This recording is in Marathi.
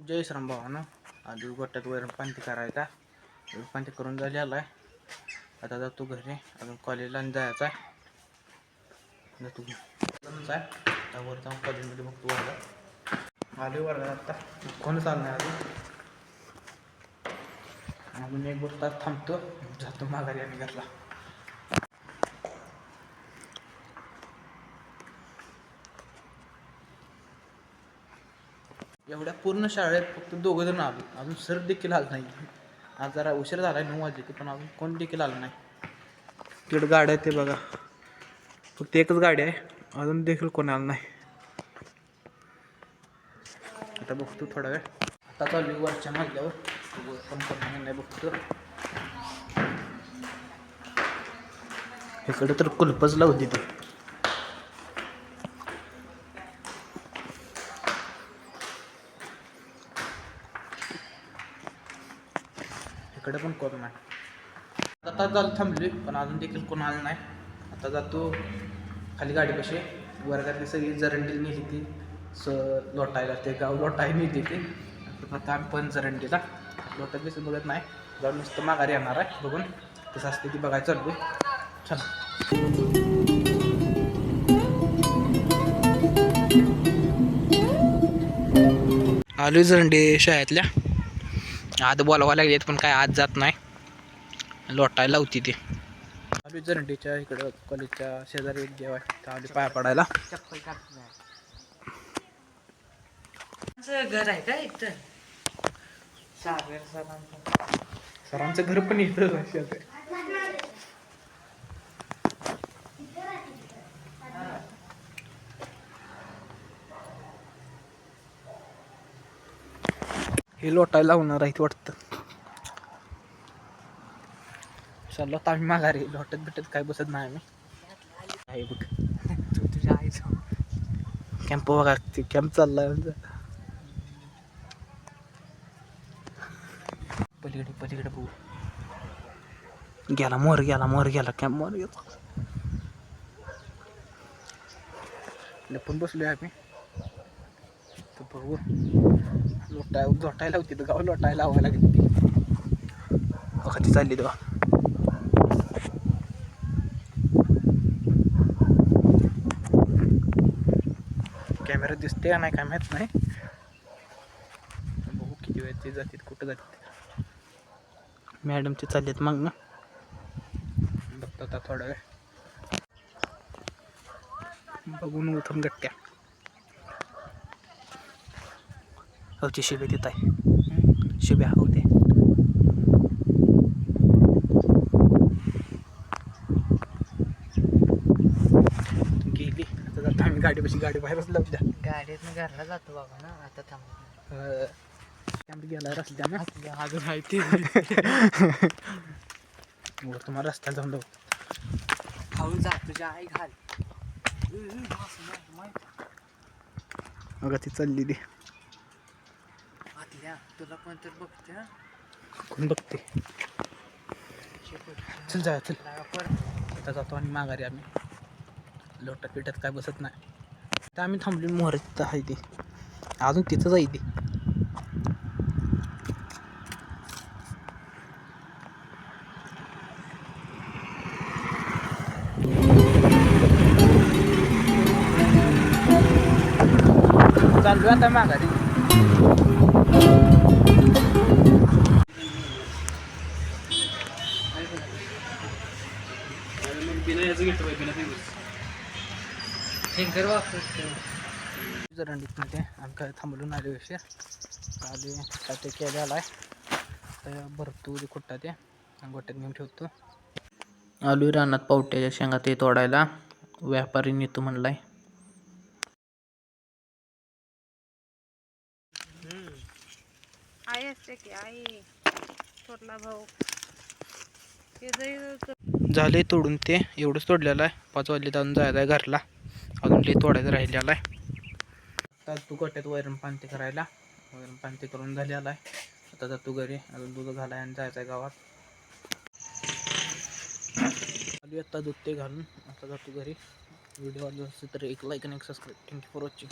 जय श्राम भावानं. आधी गोट्यात वैरण पाणी करायचा. पाणी करून झालेला आहे. आता जातो घरी. अजून कॉलेजला जायचं आहे. जातो आता वर जाऊन कॉलेजमध्ये बघतो वर्गात. आले वर्गात आता कोण चालणार अजून. अजून एक तास थांबतो. जातो माघारी आणि घरला. एवढ्या पूर्ण शाळेत फक्त दोघं जण आलो. अजून सर देखील आला नाही. आज जरा उशीर झाला आहे 9 वाजले पण अजून कोण देखील आलं नाही. तिकडं गाड्या आहेत ते बघा. फक्त एकच गाडी आहे. अजून देखील कोण आलं नाही. आता बघतो थोडा वेळ. आता चालू वरच्या मजल्यावर पण नाही बघतो. इकडे तर कुलपच लावली तर. इकडे पण कोण नाही. आता झालं थांबली पण अजून देखील कोण आलं नाही. आता जातो खाली गाडी कशी वर्गातली सगळी जरंडी नेली ती लोटायला. ते गाव लोटाय नेली ती. आता आम्ही पण जरंडीला लोटात दिसून बघत नाही. जाऊन नुसतं माघारी येणार आहे. बघून कसं असते ती बघायला चालू. चला आलो जरंडी शाळेतल्या. आत बोलावं लागलेत पण काय आत जात नाही. लोटायला लावती ती. आलो जरंडीच्या इकडं कॉलेजच्या शेजारी एक देव आहे. त्या आली पाया पडायला. चप्पल घर आहे का इथं? सरांचं घर पण इथं. हे लोटायला लावणार आहेत वाटतं. चाललो आता आम्ही माघारी. लोटत बिटत काय बसत नाही आम्ही. आहे बघ तुझ्या आईचं कॅम्प बघा. कॅम्प चाललाय. पलीकडे बघू. गेला मोर गेला कॅम्प मोर गेला. लपून बसलोय आम्ही. तर बघू लोटायला होती तर गाव लोटायला लावायला लागली. बघा ती चालली तेव्हा. कॅमेरा दिसते का नाही काय माहीत नाही. बघू किती वेळ ते जातात कुठं जातात. मॅडम ते चाललेत मग ना. बघतो आता थोडा वेळ. बघून उठून गट्ट्या. होती शिबे तिथं आहे. शिब्या होते. गेली. आता जाता आम्ही गाडीपाशी. गाडी बाहेरच लावू द्या. गाडीतनं घरला जातो बाबा ना. आता थांब कॅम्प गेला रस्त्यानं. अजून आहे ते. तुम्हाला रस्त्याला जाऊन लावू. खाऊन जा तुझ्या आई घाल. बघा ती चालली ती. तुला पण तर बघते. कोण बघते. चल जा चल. आता जातो आणि माघारी आम्ही. लोटात पिठात काय बसत नाही. तर आम्ही थांबली. मोहर तिथं आहे ती. अजून तिथं जाई ती. चालू आता माघारी. फिंगर वापरतो जरंडीमध्ये आम्ही काय थांबवून आले विषय. आले काय ते केलेला आहे. तर भरतो खुट्टा ते गोट्यात घेऊन ठेवतो. आलू रानात पावट्याच्या शेंगा ते तोडायला. व्यापारी नेतो म्हणलाय. आई असते की आई थोरला भाऊ झाले तोडून ते. एवढंच तोडलेलं आहे. 5 वाजले जाऊन जायचं आहे घरला. अजून ते तोडायचं राहिलेलं आहे. आता तू गोट्यात वैरण पाणी करायला. वैरण पाणी करून झालेलं आहे. आता जातो घरी. अजून दूध घालाय आणि जायचं आहे गावात. आली आता दूध ते घालून. आता जातो घरी. व्हिडिओ आवडला असेल तर एक लाईक आणि एक सबस्क्राईब. Thank you for watching.